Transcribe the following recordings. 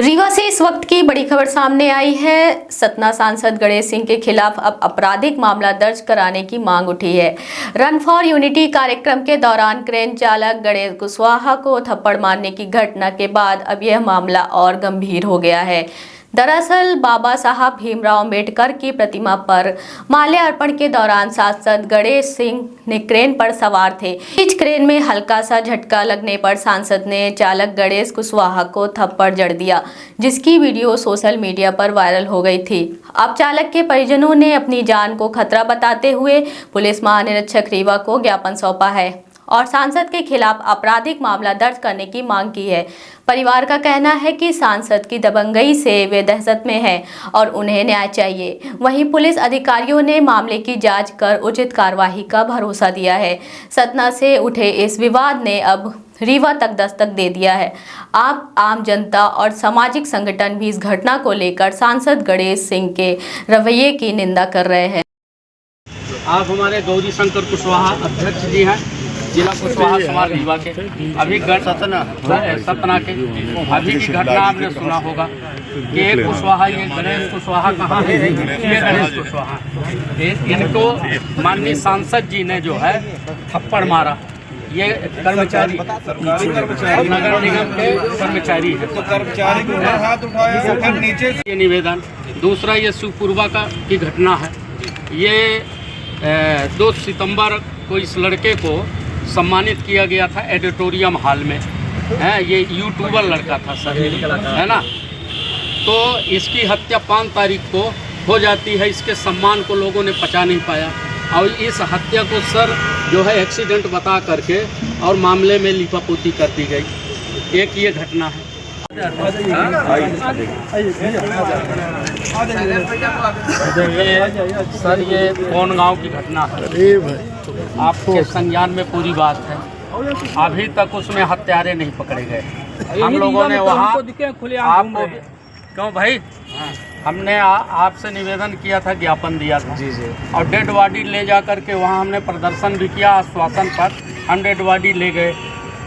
रीवा से इस वक्त की बड़ी खबर सामने आई है। सतना सांसद गणेश सिंह के खिलाफ अब आपराधिक मामला दर्ज कराने की मांग उठी है। रन फॉर यूनिटी कार्यक्रम के दौरान क्रेन चालक गणेश कुशवाहा को थप्पड़ मारने की घटना के बाद अब यह मामला और गंभीर हो गया है। दरअसल बाबा साहब भीमराव अंबेडकर की प्रतिमा पर माल्यार्पण के दौरान सांसद गणेश सिंह ने क्रेन पर सवार थे। इस क्रेन में हल्का सा झटका लगने पर सांसद ने चालक गणेश कुशवाहा को थप्पड़ जड़ दिया, जिसकी वीडियो सोशल मीडिया पर वायरल हो गई थी। अब चालक के परिजनों ने अपनी जान को खतरा बताते हुए पुलिस महानिरीक्षक रीवा को ज्ञापन सौंपा है और सांसद के खिलाफ आपराधिक मामला दर्ज करने की मांग की है। परिवार का कहना है कि सांसद की दबंगई से वे दहशत में हैं और उन्हें न्याय चाहिए। वहीं पुलिस अधिकारियों ने मामले की जांच कर उचित कार्रवाई का भरोसा दिया है। सतना से उठे इस विवाद ने अब रीवा तक दस्तक दे दिया है। आम जनता और सामाजिक संगठन भी इस घटना को लेकर सांसद गणेश सिंह के रवैये की निंदा कर रहे हैं। आप हमारे गौरी शंकर कुशवाहा अध्यक्ष जी हैं, जिला कुशवाहा समाज रीवा के। अभी सतना के अभी की घटना आपने सुना होगा कि एक कुशवाहा, ये गणेश कुशवाहा कहाँ है? ये गणेश कुशवाहा, इनको माननीय सांसद जी ने जो है थप्पड़ मारा। ये कर्मचारी नगर निगम के कर्मचारी है, तो कर्मचारी को हाथ उठाया फिर नीचे। ये निवेदन दूसरा, ये शिवपुरवा की घटना है। ये 2 सितंबर को इस लड़के को सम्मानित किया गया था एडिटोरियम हॉल में, है ये यूट्यूबर लड़का था सर, है ना। तो इसकी हत्या 5 तारीख को हो जाती है। इसके सम्मान को लोगों ने पचा नहीं पाया और इस हत्या को सर जो है एक्सीडेंट बता करके और मामले में लिपापोती कर दी गई। एक ये घटना है। सर ये कौन गांव की घटना है, आपके संज्ञान में पूरी बात है। अभी तक उसमें हत्यारे नहीं पकड़े गए। हम लोगों ने वहाँ आपको क्यों भाई, हमने आपसे निवेदन किया था, ज्ञापन दिया था जी जी, और डेड बॉडी ले जा करके वहाँ हमने प्रदर्शन भी किया। आश्वासन पर हम डेड बॉडी ले गए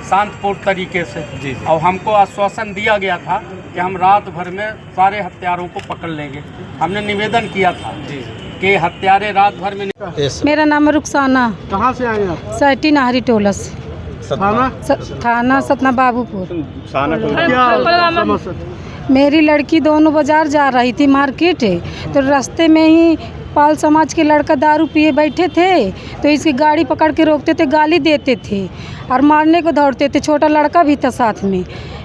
शांतपूर्ण तरीके से जी। और हमको आश्वासन दिया गया था कि हम रात भर में सारे हत्यारों को पकड़ लेंगे। हमने निवेदन किया था जी कि हत्यारे रात भर में। मेरा नाम है रुखसाना। कहाँ से आए आप? सैटी नाहरी टोलस। थाना सतना बाबूपुर। मेरी लड़की दोनों बाजार जा रही थी मार्केट, तो रास्ते में ही पाल समाज के लड़का दारू पिए बैठे थे, तो इसकी गाड़ी पकड़ के रोकते थे, गाली देते थे और मारने को दौड़ते थे। छोटा लड़का भी था साथ में।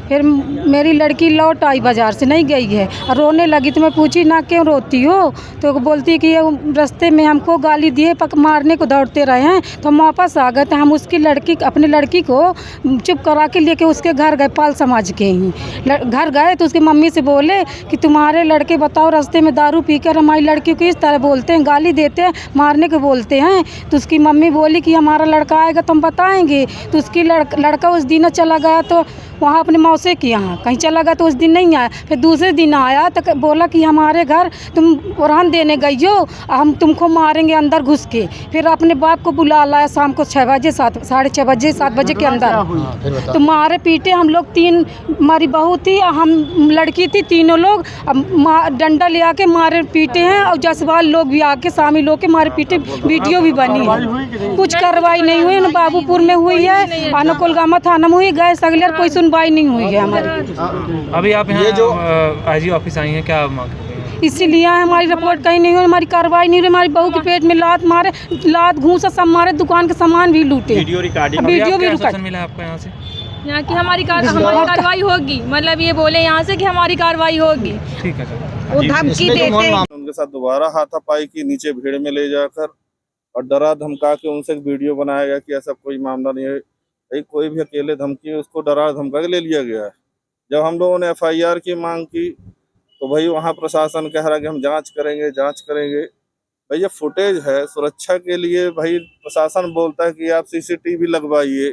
फिर मेरी लड़की लौट आई बाज़ार से, नहीं गई है और रोने लगी। तो मैं पूछी ना क्यों रोती हो, तो बोलती कि ये रास्ते में हमको गाली दिए, मारने को दौड़ते रहे हैं। तो हम वापस आ गए। तो हम उसकी लड़की, अपनी लड़की को चुप करा के लेके उसके घर गए, पाल समाज के ही घर गए। तो उसकी मम्मी से बोले कि तुम्हारे लड़के बताओ रास्ते में दारू पीकर हमारी लड़की को इस तरह बोलते हैं, गाली देते हैं, मारने को बोलते हैं। तो उसकी मम्मी बोली कि हमारा लड़का आएगा तो हम बताएँगे। तो उसकी लड़का उस दिन चला गया, तो वहाँ अपने मौसे के यहाँ कहीं चला गया, तो उस दिन नहीं आया। फिर दूसरे दिन आया तो बोला कि हमारे घर तुम रहन देने गई हो, हम तुमको मारेंगे अंदर घुस के। फिर अपने बाप को बुला लाया शाम को 6 बजे, 7:30 बजे, 7 बजे के अंदर। तो मारे पीटे हम लोग। 3 हमारी बहू थी, हम लड़की थी, तीनों लोग डंडा ले आके मारे पीटे हैं। और जसवाल लोग भी आके शामिल होके मारे पीटे, वीडियो भी बनी है। कुछ कार्रवाई नहीं हुई ना, बाबूपुर में हुई है, अनुकुलगामा थाना में हुई, गए सगलियर, कोई सुनवाई नहीं हुई है हमारी। अभी आप यहाँ जो आईजी ऑफिस आई हैं, क्या मांग? इसीलिए हमारी रिपोर्ट कहीं नहीं हुई, हमारी कार्रवाई नहीं हुई। हमारी बहू के पेट में लात मारे, लात घूसा सब मारे, दुकान के सामान भी लूटे। वीडियो भी मिला आपको यहाँ से? यहाँ की हमारी कार्रवाई होगी, मतलब ये बोले यहाँ से कि हमारी कार्रवाई होगी। ठीक है, वो धमकी देते हैं। उनके साथ दोबारा हाथापाई की, नीचे भीड़ में ले जाकर और डरा धमका के उनसे एक वीडियो बनाया गया कि ऐसा कोई मामला नहीं है, कोई भी अकेले धमकी, उसको डरा धमका के ले लिया गया है। जब हम लोगों ने FIR की मांग की तो भाई वहाँ प्रशासन कह रहा कि हम जांच करेंगे। भाई ये फुटेज है, सुरक्षा के लिए भाई प्रशासन बोलता है कि आप CCTV लगवाइए,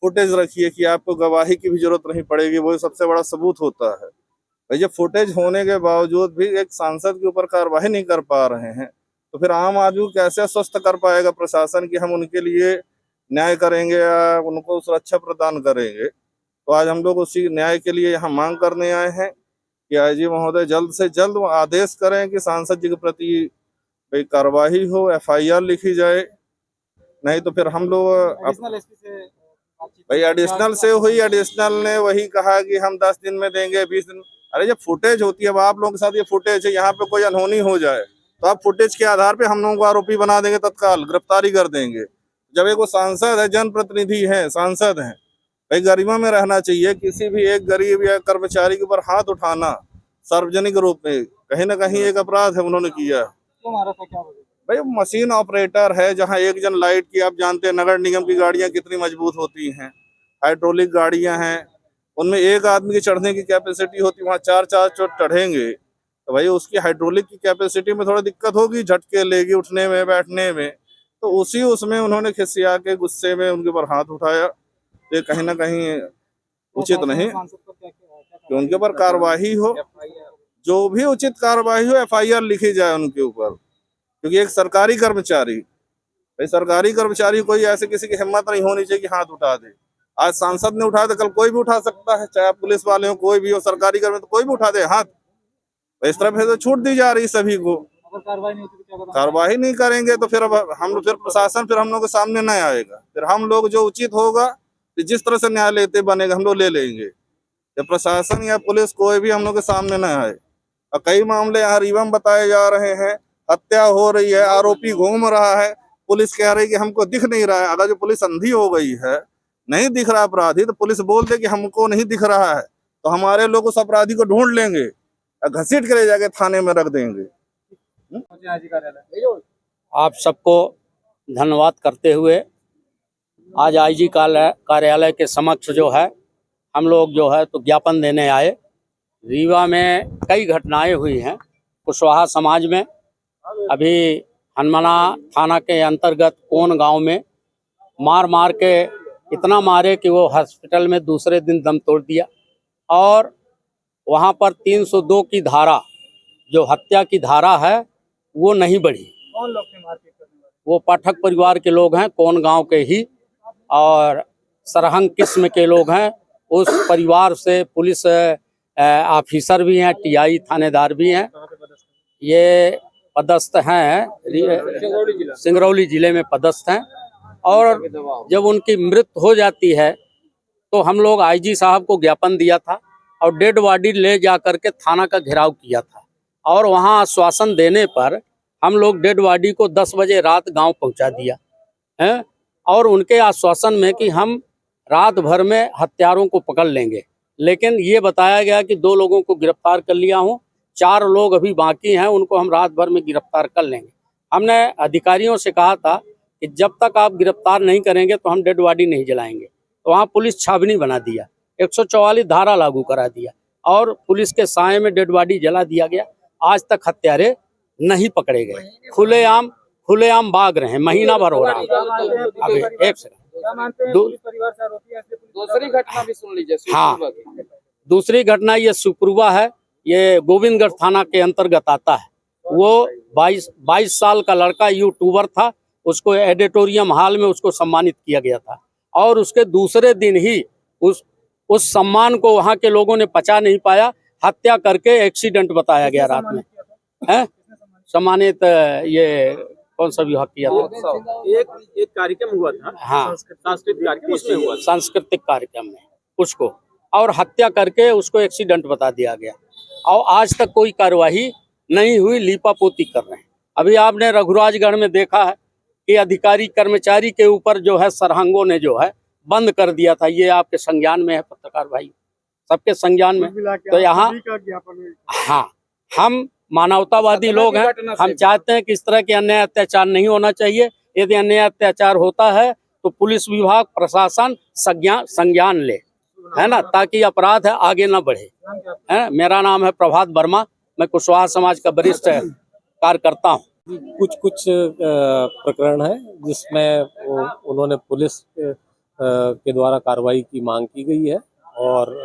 फुटेज रखिए कि आपको गवाही की भी जरूरत नहीं पड़ेगी, वो सबसे बड़ा सबूत होता है। भाई ये फुटेज होने के बावजूद भी एक सांसद के ऊपर कार्रवाई नहीं कर पा रहे हैं, तो फिर आम आदमी कैसे आश्वस्त कर पाएगा प्रशासन कि हम उनके लिए न्याय करेंगे या उनको सुरक्षा प्रदान करेंगे। तो आज हम लोग उसी न्याय के लिए यहाँ मांग करने आए हैं कि आईजी महोदय जल्द से जल्द आदेश करें कि सांसद जी के प्रति भाई कार्रवाई हो, एफआईआर लिखी जाए। नहीं तो फिर हम लोग भाई एडिशनल से हुई, एडिशनल ने वही कहा कि हम 10 दिन में देंगे, 20 दिन। अरे जब फुटेज होती है, अब आप लोगों के साथ ये फुटेज है, यहाँ पे कोई अनहोनी हो जाए तो आप फुटेज के आधार पे हम लोगों को आरोपी बना देंगे, तत्काल गिरफ्तारी कर देंगे। जब एक वो सांसद है, जनप्रतिनिधि है, सांसद है, भाई गरिमा में रहना चाहिए। किसी भी एक गरीब या कर्मचारी के ऊपर हाथ उठाना सार्वजनिक रूप में कहीं ना कहीं एक अपराध है, उन्होंने किया। भाई मशीन ऑपरेटर है, जहाँ एक जन लाइट की, आप जानते हैं नगर निगम की गाड़ियां कितनी मजबूत होती हैं, हाइड्रोलिक गाड़ियां हैं, उनमें एक आदमी की चढ़ने की कैपेसिटी होती है, वहाँ 4 चढ़ेंगे तो भाई उसकी हाइड्रोलिक की कैपेसिटी में थोड़ा दिक्कत होगी, झटके लेगी उठने में, बैठने में। तो उसमें उन्होंने खिसिया के गुस्से में उनके ऊपर हाथ उठाया। ये कहीं ना कहीं उचित नहीं कि उनके ऊपर कार्रवाई हो, जो भी उचित कार्रवाई हो, एफआईआर लिखी जाए उनके ऊपर, क्योंकि एक सरकारी कर्मचारी, भाई सरकारी कर्मचारी कोई ऐसे किसी की हिम्मत नहीं होनी चाहिए कि हाथ उठा दे। आज सांसद ने उठाया तो कल कोई भी उठा सकता है, चाहे पुलिस वाले हो, कोई भी हो, सरकारी कर्मचारी, तो कोई भी उठा दे हाथ। इस तरह से छूट दी जा रही सभी को। कार्रवाई नहीं करेंगे तो फिर फिर प्रशासन फिर हम लोग के सामने नहीं आएगा। फिर हम लोग जो उचित होगा, जिस तरह से न्याय लेते बनेगा, हम लोग ले लेंगे। जब प्रशासन या पुलिस कोई भी हम लोग के सामने न आए। और कई मामले यहाँ रीवम बताए जा रहे हैं, हत्या हो रही है, आरोपी घूम रहा है, पुलिस कह रही है कि हमको दिख नहीं रहा है। अगर जो पुलिस अंधी हो गई है, नहीं दिख रहा अपराधी, तो पुलिस बोल दे कि हमको नहीं दिख रहा है, तो हमारे लोग उस अपराधी को ढूंढ लेंगे, घसीट के ले जाके थाने में रख देंगे। आप सबको धन्यवाद करते हुए आज आईजी कार्यालय के समक्ष जो है हम लोग जो है तो ज्ञापन देने आए। रीवा में कई घटनाएं हुई हैं कुशवाहा समाज में। अभी हनुमाना थाना के अंतर्गत कोन गांव में मार के इतना मारे कि वो हॉस्पिटल में दूसरे दिन दम तोड़ दिया। और वहां पर 302 की धारा, जो हत्या की धारा है, वो नहीं बढ़ी। कौन लोग थे मारपीट करने वाले? वो पाठक परिवार के लोग हैं, कोन गांव के ही, और सरहंग किस्म के लोग हैं। उस परिवार से पुलिस ऑफिसर भी हैं, टीआई थानेदार भी हैं। ये पदस्थ हैं, सिंगरौली जिले में पदस्थ हैं। और जब उनकी मृत्यु हो जाती है तो हम लोग आईजी साहब को ज्ञापन दिया था और डेड बॉडी ले जा करके थाना का घेराव किया था। और वहाँ आश्वासन देने पर हम लोग डेड बॉडी को 10 बजे रात गांव पहुंचा दिया है। और उनके आश्वासन में कि हम रात भर में हत्यारों को पकड़ लेंगे। लेकिन ये बताया गया कि 2 लोगों को गिरफ्तार कर लिया हूँ, 4 लोग अभी बाकी हैं, उनको हम रात भर में गिरफ्तार कर लेंगे। हमने अधिकारियों से कहा था कि जब तक आप गिरफ्तार नहीं करेंगे तो हम डेड बॉडी नहीं जलाएंगे। तो वहाँ पुलिस छावनी बना दिया, 144 धारा लागू करा दिया और पुलिस के साए में डेड बॉडी जला दिया गया। आज तक हत्यारे नहीं पकड़े गए, खुलेआम भाग रहे हैं, महीना भर हो रहा है। अभी एक सेकंड, दूसरी घटना भी सुन लीजिए। हाँ, दूसरी घटना ये सुपुरवा है, ये गोविंदगढ़ थाना के अंतर्गत आता है। वो 22 साल का लड़का यूट्यूबर था, उसको एडिटोरियम हॉल में उसको सम्मानित किया गया था। और उसके दूसरे दिन ही उस सम्मान को वहाँ के लोगों ने पचा नहीं पाया, हत्या करके एक्सीडेंट बताया गया रात में। है सम्मानित, ये कौन सा विभाग किया था? एक कार्यक्रम हुआ था, हाँ, सांस्कृतिक कार्यक्रम, उसमें हुआ था। सांस्कृतिक कार्यक्रम में उसको, और हत्या करके उसको एक्सीडेंट बता दिया गया। और आज तक कोई कार्यवाही नहीं हुई, लीपापोती कर रहे हैं। अभी आपने रघुराजगढ़ में देखा है कि अधिकारी कर्मचारी के ऊपर जो है सरहंगों ने जो है बंद कर दिया था। ये आपके संज्ञान में है पत्रकार भाई, सबके संज्ञान में। तो यहाँ हाँ, हम मानवतावादी लोग हैं, हम चाहते हैं कि इस तरह के अन्याय अत्याचार नहीं होना चाहिए। यदि अन्याय अत्याचार होता है तो पुलिस विभाग, प्रशासन संज्ञान ले, है ना, ताकि अपराध आगे न बढ़े। है, मेरा नाम है प्रभात वर्मा, मैं कुशवाहा समाज का वरिष्ठ कार्यकर्ता हूँ। कुछ प्रकरण है जिसमें उन्होंने पुलिस के द्वारा कार्रवाई की मांग की गई है। और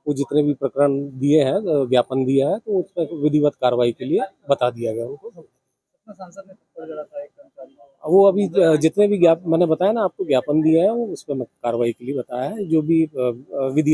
वो जितने भी प्रकरण दिए हैं, ज्ञापन दिया है, तो उसमें विधिवत कार्रवाई के लिए बता दिया गया उनको। वो अभी जितने भी मैंने बताया ना आपको, ज्ञापन दिया है, वो उस पर कार्रवाई के लिए बताया है। जो भी विधि